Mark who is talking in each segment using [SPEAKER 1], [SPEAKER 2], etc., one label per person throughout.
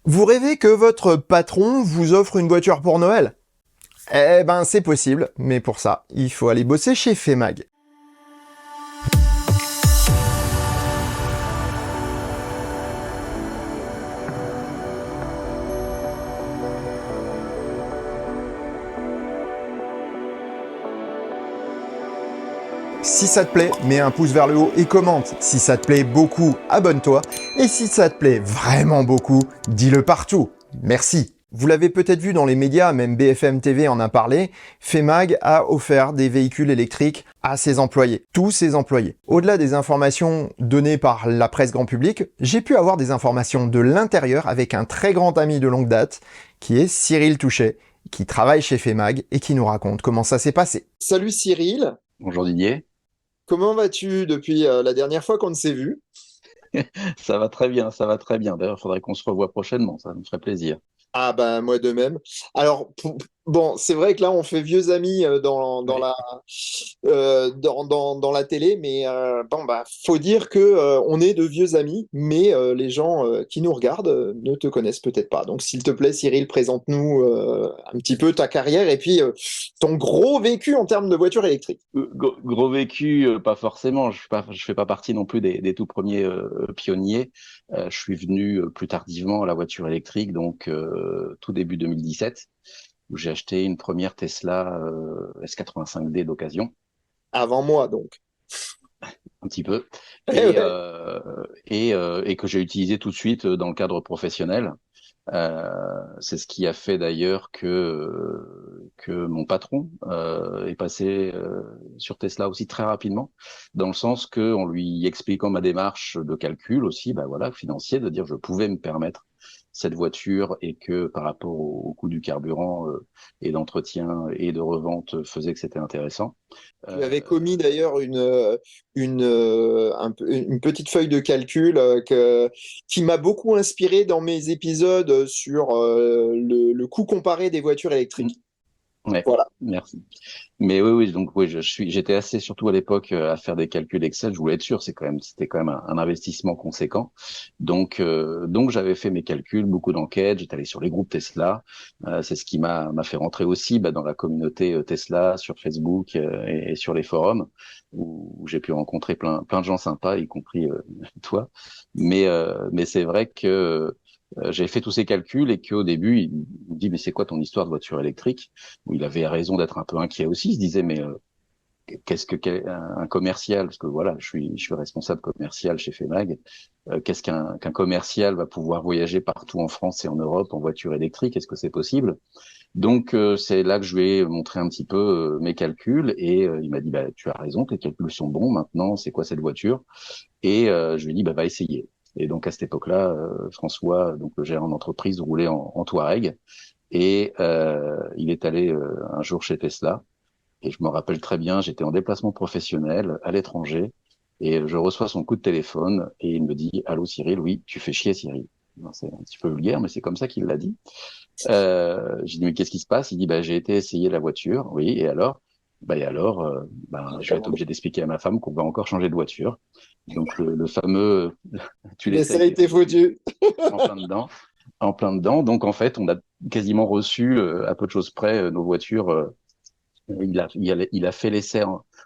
[SPEAKER 1] Vous rêvez que votre patron vous offre une voiture pour Noël? Eh ben c'est possible, mais pour ça, il faut aller bosser chez Femag. Si ça te plaît, mets un pouce vers le haut et commente. Si ça te plaît beaucoup, abonne-toi. Et si ça te plaît vraiment beaucoup, dis-le partout. Merci. Vous l'avez peut-être vu dans les médias, même BFM TV en a parlé, Femag a offert des véhicules électriques à ses employés, tous ses employés. Au-delà des informations données par la presse grand public, j'ai pu avoir des informations de l'intérieur avec un très grand ami de longue date, qui est Cyril Touchet, qui travaille chez Femag et qui nous raconte comment ça s'est passé. Salut Cyril,
[SPEAKER 2] Bonjour Didier,
[SPEAKER 1] comment vas-tu depuis la dernière fois qu'on ne s'est vu?
[SPEAKER 2] ça va très bien, ça va très bien. D'ailleurs, il faudrait qu'on se revoie prochainement, ça me ferait plaisir.
[SPEAKER 1] Ah bah moi de même. Alors bon, c'est vrai que là on fait vieux amis dans
[SPEAKER 2] Oui.
[SPEAKER 1] la dans la télé, mais bon bah faut dire que on est de vieux amis, mais les gens qui nous regardent ne te connaissent peut-être pas. Donc s'il te plaît, Cyril, présente-nous un petit peu ta carrière et puis ton gros vécu en termes de voiture électrique.
[SPEAKER 2] Gros vécu, pas forcément. Je fais pas partie non plus des tout premiers pionniers. Je suis venu plus tardivement à la voiture électrique, donc tout début 2017, où j'ai acheté une première Tesla S85D d'occasion,
[SPEAKER 1] Avant moi donc.
[SPEAKER 2] un petit peu,
[SPEAKER 1] Eh ouais.
[SPEAKER 2] et que j'ai utilisé tout de suite dans le cadre professionnel. C'est ce qui a fait d'ailleurs que mon patron est passé sur Tesla aussi très rapidement, dans le sens que en lui expliquant ma démarche de calcul aussi, bah voilà, financier, de dire je pouvais me permettre cette voiture et que par rapport au coût du carburant et d'entretien et de revente faisait que c'était intéressant.
[SPEAKER 1] Tu
[SPEAKER 2] Euh,
[SPEAKER 1] avais commis d'ailleurs une petite feuille de calcul qui m'a beaucoup inspiré dans mes épisodes sur le coût comparé des voitures électriques.
[SPEAKER 2] ouais,
[SPEAKER 1] Voilà.
[SPEAKER 2] merci. Mais oui, oui, donc oui, j'étais assez surtout à l'époque à faire des calculs Excel. Je voulais être sûr, c'était quand même un investissement conséquent. Donc j'avais fait mes calculs, beaucoup d'enquêtes. J'étais allé sur les groupes Tesla. C'est ce qui m'a fait rentrer aussi dans la communauté Tesla sur Facebook et sur les forums où j'ai pu rencontrer plein de gens sympas, y compris toi. Mais c'est vrai que j'ai fait tous ces calculs et qu'au début il me dit mais c'est quoi ton histoire de voiture électrique? Où il avait raison d'être un peu inquiet aussi. Il se disait, mais qu'est-ce un commercial, parce que voilà, je suis responsable commercial chez Femag, qu'est-ce qu'un commercial va pouvoir voyager partout en France et en Europe en voiture électrique? Est-ce que c'est possible? Donc c'est là que je lui ai montré un petit peu mes calculs et il m'a dit, bah, tu as raison, tes calculs sont bons, maintenant c'est quoi cette voiture? Et je lui ai dit, bah, va essayer. Et donc à cette époque-là, François, donc le gérant d'entreprise, roulait en Touareg et il est allé un jour chez Tesla et je me rappelle très bien, j'étais en déplacement professionnel à l'étranger et je reçois son coup de téléphone et il me dit, allô Cyril, oui, tu fais chier Cyril. Non, c'est un petit peu vulgaire, mais c'est comme ça qu'il l'a dit. J'ai dit, mais qu'est-ce qui se passe? Il dit, bah, j'ai été essayer la voiture. Oui, et alors? Bah, et alors, je vais être obligé d'expliquer à ma femme qu'on va encore changer de voiture. Donc, le fameux, tu
[SPEAKER 1] Mais ça a
[SPEAKER 2] l'essayes,
[SPEAKER 1] été foutu.
[SPEAKER 2] en plein dedans, en plein dedans. Donc, en fait, on a quasiment reçu, à peu de choses près, nos voitures, il a fait l'essai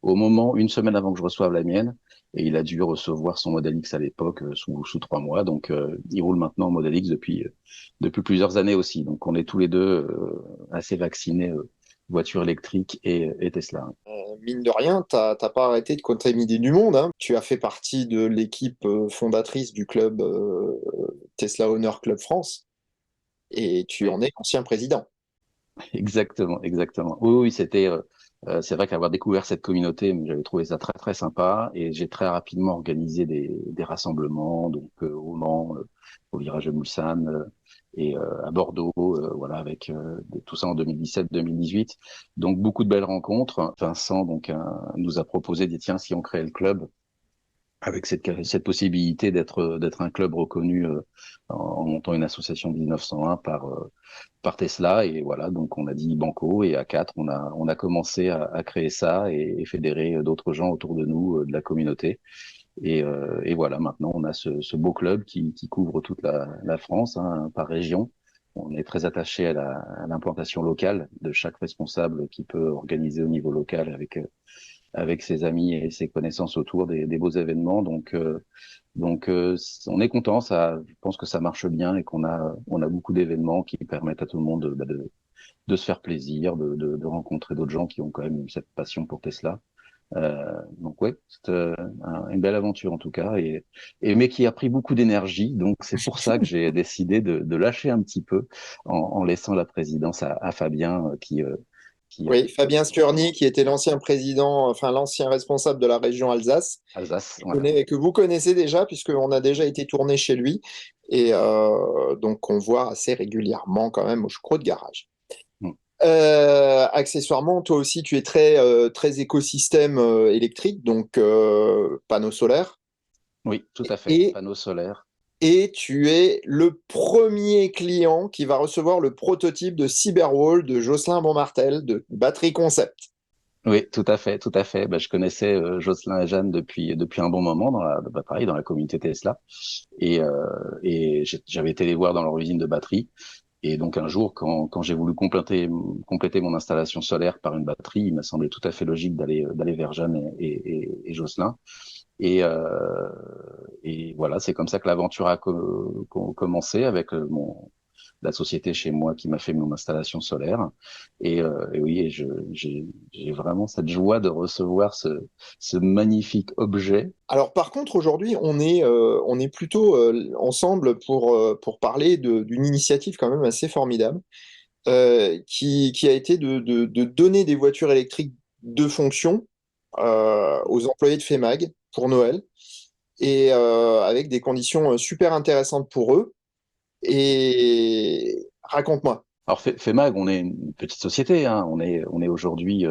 [SPEAKER 2] au moment, une semaine avant que je reçoive la mienne, et il a dû recevoir son Model X à l'époque sous 3 mois. Donc, il roule maintenant en Model X depuis plusieurs années aussi. Donc, on est tous les deux assez vaccinés voiture électrique et Tesla.
[SPEAKER 1] Mine de rien, t'as pas arrêté de contaminer du monde, hein. Tu as fait partie de l'équipe fondatrice du club Tesla Honor Club France et tu
[SPEAKER 2] Oui,
[SPEAKER 1] en es ancien président.
[SPEAKER 2] exactement, exactement. Oui, oui, c'est vrai qu'avoir découvert cette communauté, j'avais trouvé ça très très sympa et j'ai très rapidement organisé des rassemblements donc au Mans, au virage de Mulsanne et à Bordeaux, voilà avec tout ça en 2017-2018. Donc beaucoup de belles rencontres. Vincent donc nous a proposé, dit tiens si on créait le club avec cette possibilité d'être un club reconnu en montant une association de 1901 par Tesla et voilà donc on a dit banco et à quatre on a commencé à créer ça et fédérer d'autres gens autour de nous de la communauté Et voilà, maintenant on a ce beau club qui couvre toute la France, hein, par région. On est très attaché à l'implantation locale de chaque responsable qui peut organiser au niveau local avec ses amis et ses connaissances autour des beaux événements. Donc, on est content. Je pense que ça marche bien et on a beaucoup d'événements qui permettent à tout le monde de se faire plaisir, de rencontrer d'autres gens qui ont quand même cette passion pour Tesla. Donc ouais, c'est une belle aventure en tout cas, mais qui a pris beaucoup d'énergie. Donc c'est pour ça que j'ai décidé de lâcher un petit peu en laissant la présidence à Fabien,
[SPEAKER 1] Oui,
[SPEAKER 2] qui
[SPEAKER 1] Fabien
[SPEAKER 2] reprend
[SPEAKER 1] Sturny, qui était l'ancien président, enfin l'ancien responsable de la région Alsace,
[SPEAKER 2] Alsace. Voilà.
[SPEAKER 1] que vous connaissez déjà, puisqu'on a déjà été tourné chez lui. Et donc, on voit assez régulièrement quand même au Choucroute Garage.
[SPEAKER 2] Mm.
[SPEAKER 1] Accessoirement, toi aussi, tu es très, très écosystème électrique, donc panneaux solaires.
[SPEAKER 2] Oui, tout à fait.
[SPEAKER 1] Et,
[SPEAKER 2] Panneaux solaires.
[SPEAKER 1] et tu es le premier client qui va recevoir le prototype de Cyberwall de Jocelyn Bonmartel de Batterie Concept.
[SPEAKER 2] Oui, tout à fait, tout à fait. Bah, je connaissais Jocelyn et Jeanne depuis un bon moment pareil, dans la communauté Tesla. Et j'avais été les voir dans leur usine de batterie. Et donc un jour, quand j'ai voulu compléter mon installation solaire par une batterie, il m'a semblé tout à fait logique d'aller vers Jeanne et Jocelyn. Et, euh, et voilà, c'est comme ça que l'aventure a commencé avec la société chez moi qui m'a fait mon installation solaire. Et oui, j'ai vraiment cette joie de recevoir ce magnifique objet.
[SPEAKER 1] Alors par contre, aujourd'hui, on est plutôt ensemble pour parler d'une initiative quand même assez formidable qui a été de donner des voitures électriques de fonction aux employés de FEMAG pour Noël et avec des conditions super intéressantes pour eux. Et raconte-moi.
[SPEAKER 2] Alors, FEMAG, on est une petite société, hein. On est aujourd'hui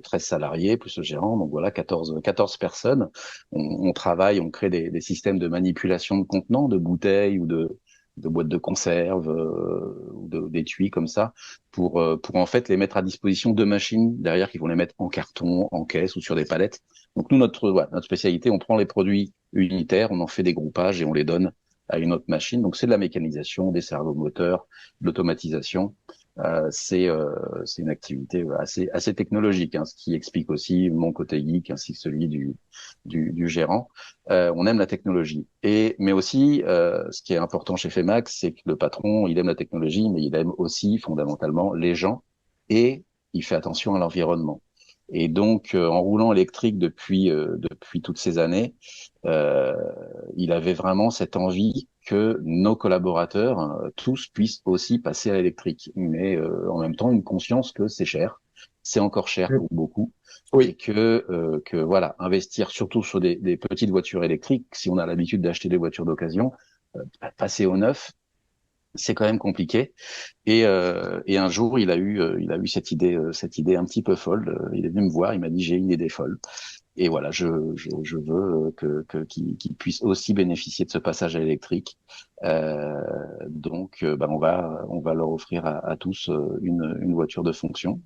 [SPEAKER 2] 13 salariés, plus le gérant, donc voilà, 14 personnes. On travaille, on crée des systèmes de manipulation de contenants, de bouteilles ou de boîtes de conserve ou d'étuis comme ça, pour en fait les mettre à disposition de machines derrière qui vont les mettre en carton, en caisse ou sur des palettes. Donc nous, notre spécialité, on prend les produits unitaires, on en fait des groupages et on les donne à une autre machine. Donc c'est de la mécanisation, des servomoteurs, de l'automatisation. C'est une activité assez technologique, hein, ce qui explique aussi mon côté geek ainsi que celui du gérant. On aime la technologie. Mais aussi, ce qui est important chez Femax, c'est que le patron, il aime la technologie, mais il aime aussi fondamentalement les gens et il fait attention à l'environnement. Et donc, en roulant électrique depuis toutes ces années, euh, il avait vraiment cette envie que nos collaborateurs, tous, puissent aussi passer à l'électrique. Mais en même temps, une conscience que c'est cher, c'est encore cher pour beaucoup, et
[SPEAKER 1] Oui.
[SPEAKER 2] que voilà, investir surtout sur des petites voitures électriques, si on a l'habitude d'acheter des voitures d'occasion, passer au neuf, c'est quand même compliqué. Et un jour, il a eu cette idée un petit peu folle. Il est venu me voir, il m'a dit j'ai une idée folle. Et voilà, je veux qu'il puisse aussi bénéficier de ce passage à l'électrique. Donc, on va leur offrir à tous une voiture de fonction.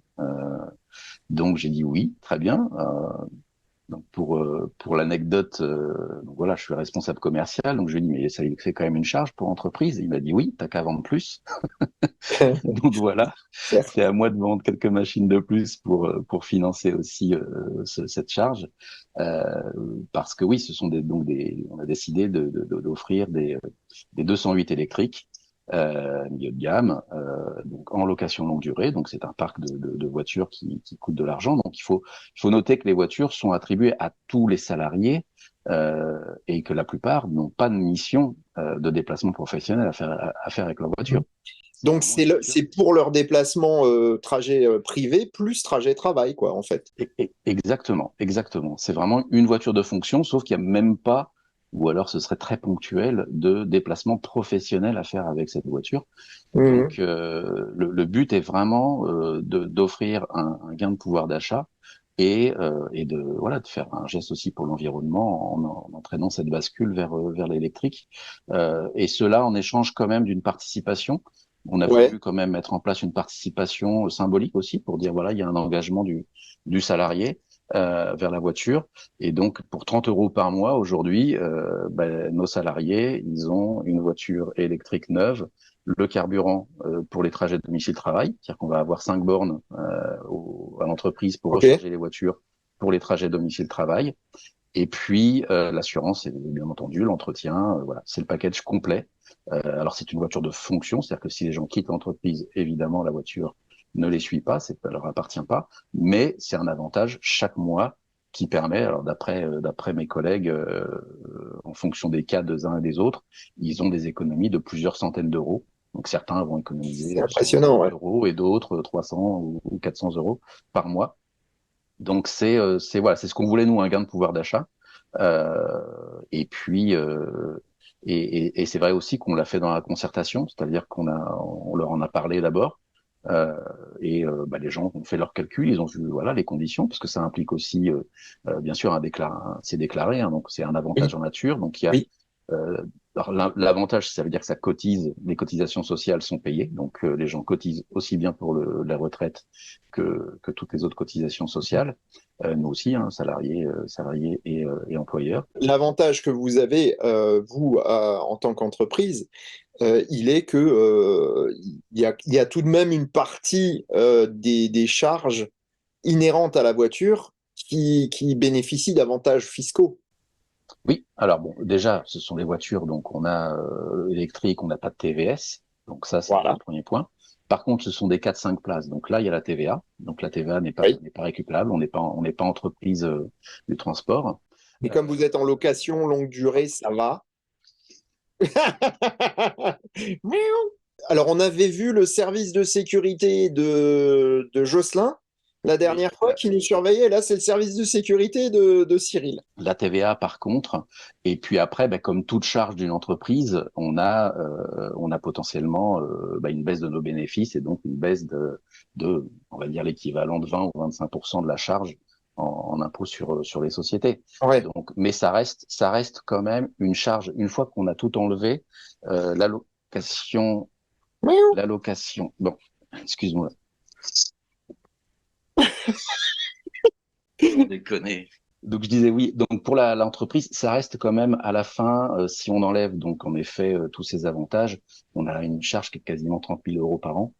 [SPEAKER 2] Donc j'ai dit oui, très bien. Donc pour l'anecdote, donc voilà, je suis responsable commercial, donc je lui ai dit mais ça lui fait quand même une charge pour l'entreprise. Il m'a dit oui, t'as qu'à vendre plus. Donc voilà, c'est à moi de vendre quelques machines de plus pour financer aussi cette charge. Euh, Parce que oui, ce sont on a décidé d'offrir des 208 électriques milieu de gamme, donc en location longue durée. Donc c'est un parc de voitures qui coûte de l'argent. Donc il faut noter que les voitures sont attribuées à tous les salariés et que la plupart n'ont pas de mission de déplacement professionnel à faire avec leur voiture. C'est
[SPEAKER 1] Donc
[SPEAKER 2] vraiment une voiture.
[SPEAKER 1] c'est pour leur déplacement trajet privé plus trajet travail, quoi, en fait.
[SPEAKER 2] Exactement, exactement. C'est vraiment une voiture de fonction, sauf qu'il n'y a même pas, ou alors ce serait très ponctuel, de déplacement professionnel à faire avec cette voiture.
[SPEAKER 1] Mhm.
[SPEAKER 2] Donc le but est vraiment d'offrir un gain de pouvoir d'achat et de faire un geste aussi pour l'environnement en entraînant cette bascule vers l'électrique. Et cela en échange quand même d'une participation. On a
[SPEAKER 1] Ouais.
[SPEAKER 2] voulu quand même mettre en place une participation symbolique aussi pour dire voilà, il y a un engagement du salarié. vers la voiture. Et donc, pour 30 euros par mois, aujourd'hui, nos salariés, ils ont une voiture électrique neuve, le carburant pour les trajets de domicile-travail, c'est-à-dire qu'on va avoir 5 bornes à l'entreprise pour
[SPEAKER 1] Ok.
[SPEAKER 2] recharger les voitures pour les trajets domicile-travail. Et puis l'assurance, et bien entendu, l'entretien, voilà, c'est le package complet. Alors c'est une voiture de fonction, c'est-à-dire que si les gens quittent l'entreprise, évidemment la voiture ne les suit pas, ça leur appartient pas, mais c'est un avantage chaque mois qui permet, alors d'après mes collègues, en fonction des cas des uns et des autres, ils ont des économies de plusieurs centaines d'euros. Donc certains vont
[SPEAKER 1] C'est
[SPEAKER 2] économiser 100
[SPEAKER 1] impressionnant, ouais.
[SPEAKER 2] euros et d'autres 300 ou 400 euros par mois. Donc c'est ce qu'on voulait nous, un gain de pouvoir d'achat. Euh, et puis et c'est vrai aussi qu'on l'a fait dans la concertation, c'est-à-dire on leur en a parlé d'abord. Les gens ont fait leurs calculs, ils ont vu voilà les conditions, parce que ça implique aussi bien sûr c'est déclaré, hein, donc c'est un
[SPEAKER 1] Oui,
[SPEAKER 2] avantage en nature. Donc il y a
[SPEAKER 1] oui.
[SPEAKER 2] euh, alors, l'avantage, ça veut dire que ça cotise, les cotisations sociales sont payées, donc les gens cotisent aussi bien pour la retraite que toutes les autres cotisations sociales. Nous aussi, hein, salariés et employeurs.
[SPEAKER 1] L'avantage que vous avez, vous, en tant qu'entreprise, il est que il y a tout de même une partie des charges inhérentes à la voiture qui bénéficient d'avantages fiscaux.
[SPEAKER 2] Oui, alors bon, déjà, ce sont des voitures, donc on a électrique, on n'a pas de TVS, donc ça c'est le
[SPEAKER 1] Voilà.
[SPEAKER 2] premier point. Par contre, ce sont des 4-5 places, donc là il y a la TVA, donc la TVA
[SPEAKER 1] Oui.
[SPEAKER 2] n'est pas récupérable, on n'est pas entreprise du transport.
[SPEAKER 1] Et comme
[SPEAKER 2] Euh,
[SPEAKER 1] vous êtes en location longue durée, ça va. Alors, on avait vu le service de sécurité de Jocelyn la
[SPEAKER 2] oui,
[SPEAKER 1] dernière fois qui nous surveillait. Là, c'est le service de sécurité de Cyril.
[SPEAKER 2] la TVA par contre, et puis après, comme toute charge d'une entreprise, on a potentiellement une baisse de nos bénéfices et donc une baisse on va dire l'équivalent de 20 ou 25% de la charge en impôt sur les sociétés.
[SPEAKER 1] Ouais.
[SPEAKER 2] Donc, mais ça reste quand même une charge. Une fois qu'on a tout enlevé, l'allocation, l'allocation. Bon, excuse-moi, sans déconner. Donc je disais oui. Donc pour l'entreprise, ça reste quand même à la fin, si on enlève donc en effet tous ces avantages, on a une charge qui est quasiment 30 000 euros par an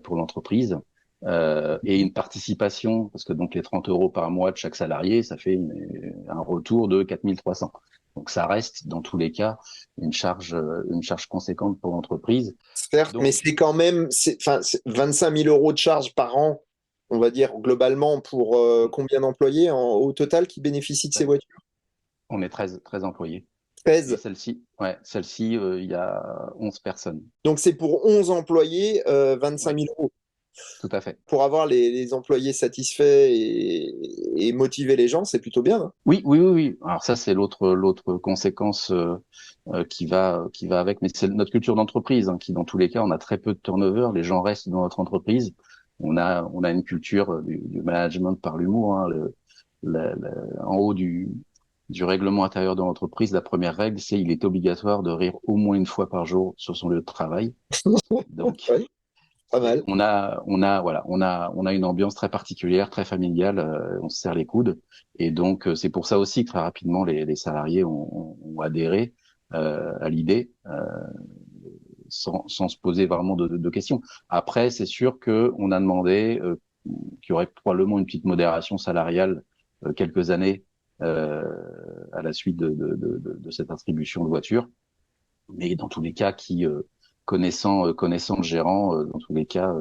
[SPEAKER 2] pour l'entreprise et une participation parce que donc les 30 euros par mois de chaque salarié, ça fait un retour de 4 300. Donc ça reste dans tous les cas une charge conséquente pour l'entreprise.
[SPEAKER 1] Certes, mais
[SPEAKER 2] Donc
[SPEAKER 1] c'est quand même enfin, 25 000 euros de charges par an, on va dire globalement, pour combien d'employés au total qui bénéficient de ces voitures?
[SPEAKER 2] on est 13 employés. Et
[SPEAKER 1] 13.
[SPEAKER 2] celle-ci, il y a 11 personnes.
[SPEAKER 1] Donc c'est pour 11 employés, 25
[SPEAKER 2] Oui,
[SPEAKER 1] 000 euros.
[SPEAKER 2] tout à fait.
[SPEAKER 1] Pour avoir les employés satisfaits et motiver les gens, c'est plutôt bien, hein.
[SPEAKER 2] Oui, oui, oui, oui. Alors ça, c'est l'autre conséquence qui va avec. Mais c'est notre culture d'entreprise qui, dans tous les cas, on a très peu de turnover. Les gens restent dans notre entreprise. On a une culture du management par l'humour. Hein. En haut du règlement intérieur de l'entreprise, la première règle, c'est il est obligatoire de rire au moins une fois par jour sur son lieu de travail. Donc,
[SPEAKER 1] Ouais, pas mal.
[SPEAKER 2] on a une ambiance très particulière, très familiale. On se serre les coudes, et donc c'est pour ça aussi que très rapidement les salariés ont adhéré à l'idée sans se poser vraiment de questions. Après, c'est sûr que on a demandé qu'il y aurait probablement une petite modération salariale quelques années euh, à la suite de cette attribution de voiture, mais dans tous les cas, connaissant le gérant, dans tous les cas,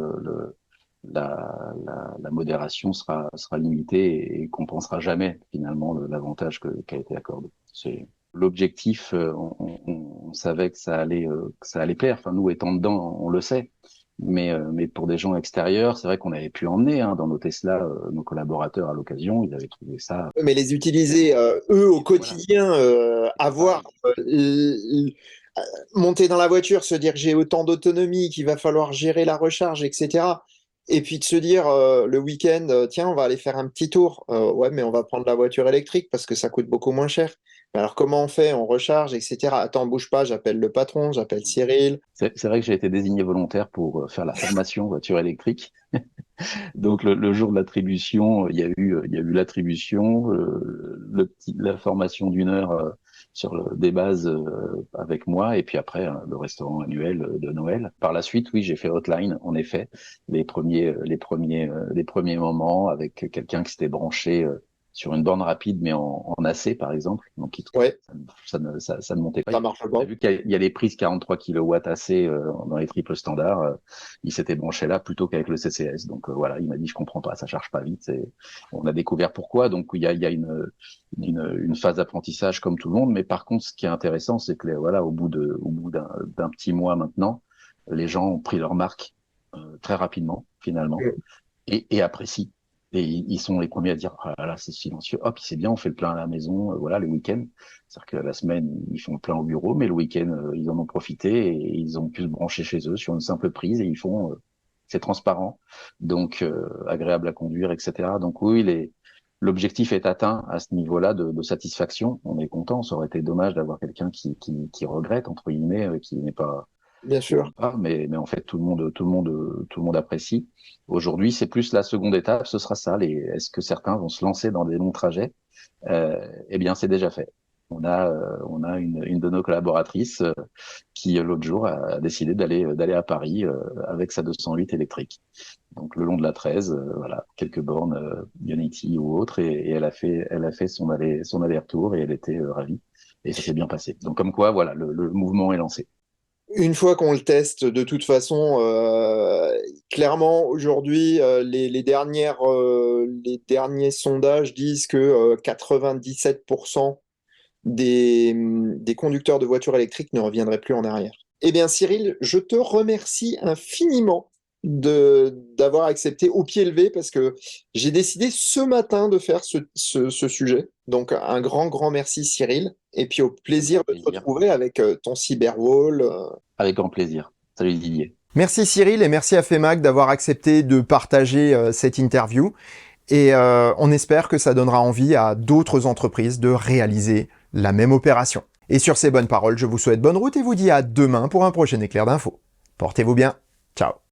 [SPEAKER 2] la modération sera limitée et compensera jamais finalement l'avantage qui a été accordé. C'est l'objectif. On savait que ça allait plaire. Enfin, nous étant dedans, on le sait. Mais pour des gens extérieurs, c'est vrai qu'on avait pu emmener dans nos Tesla nos collaborateurs à l'occasion. Ils avaient trouvé ça
[SPEAKER 1] Mais les utiliser,
[SPEAKER 2] vraiment.
[SPEAKER 1] eux, au
[SPEAKER 2] Voilà,
[SPEAKER 1] quotidien, avoir,
[SPEAKER 2] pareil.
[SPEAKER 1] monter dans la voiture, se dire que j'ai autant d'autonomie, qu'il va falloir gérer la recharge, etc. Et puis de se dire le week-end, tiens, on va aller faire un petit tour. Ouais, mais on va prendre la voiture électrique parce que ça coûte beaucoup moins cher. Alors comment on fait? On recharge, etc. Attends, bouge pas, j'appelle le patron, j'appelle Cyril.
[SPEAKER 2] C'est vrai que j'ai été désigné volontaire pour faire la formation voiture électrique. Donc le jour de l'attribution, il y a eu l'attribution, la formation d'une heure sur des bases avec moi, et puis après le restaurant annuel de Noël. Par la suite, oui, j'ai fait hotline, en effet, les premiers moments avec quelqu'un qui s'était branché sur une borne rapide, mais en AC par exemple, donc
[SPEAKER 1] Ouais,
[SPEAKER 2] ça ne montait pas.
[SPEAKER 1] ça marche
[SPEAKER 2] On a
[SPEAKER 1] pas.
[SPEAKER 2] vu qu'il y a les prises 43 kW AC dans les triples standards. Il s'était branché là plutôt qu'avec le CCS. Donc voilà, il m'a dit je comprends pas, ça charge pas vite. Et on a découvert pourquoi. Donc il y a une phase d'apprentissage comme tout le monde. Mais par contre, ce qui est intéressant, c'est que voilà, au bout d'un petit mois maintenant, les gens ont pris leur marque très rapidement finalement et apprécient. Et ils sont les premiers à dire ah là, là c'est silencieux. Hop, c'est bien, on fait le plein à la maison. Voilà, le week-end. C'est-à-dire que la semaine ils font le plein au bureau, mais le week-end ils en ont profité et ils ont pu se brancher chez eux sur une simple prise et ils font. C'est transparent, donc agréable à conduire, etc. Donc oui, l'objectif est atteint à ce niveau-là de satisfaction. On est content. Ça aurait été dommage d'avoir quelqu'un qui regrette entre guillemets, qui n'est pas
[SPEAKER 1] Bien sûr.
[SPEAKER 2] mais en fait tout le monde apprécie. Aujourd'hui, c'est plus la seconde étape, ce sera ça. Est-ce que certains vont se lancer dans des longs trajets? Eh bien, c'est déjà fait. On a une de nos collaboratrices qui l'autre jour a décidé d'aller à Paris avec sa 208 électrique. Donc le long de la 13, voilà, quelques bornes Ionity ou autres, et elle a fait son aller-retour et elle était ravie et ça s'est bien passé. Donc comme quoi, voilà, le mouvement est lancé.
[SPEAKER 1] Une fois qu'on le teste, de toute façon, clairement, aujourd'hui, les derniers sondages disent que 97% des conducteurs de voitures électriques ne reviendraient plus en arrière. Eh bien, Cyril, je te remercie infiniment d'avoir accepté au pied levé parce que j'ai décidé ce matin de faire ce sujet. Donc, un grand, grand merci, Cyril. Et puis, au plaisir de te
[SPEAKER 2] Plaisir.
[SPEAKER 1] retrouver avec ton Cyberwall.
[SPEAKER 2] Avec grand plaisir. Salut Didier.
[SPEAKER 1] Merci Cyril et merci à FEMAC d'avoir accepté de partager cette interview. Et on espère que ça donnera envie à d'autres entreprises de réaliser la même opération. Et sur ces bonnes paroles, je vous souhaite bonne route et vous dis à demain pour un prochain éclair d'info. Portez-vous bien. Ciao.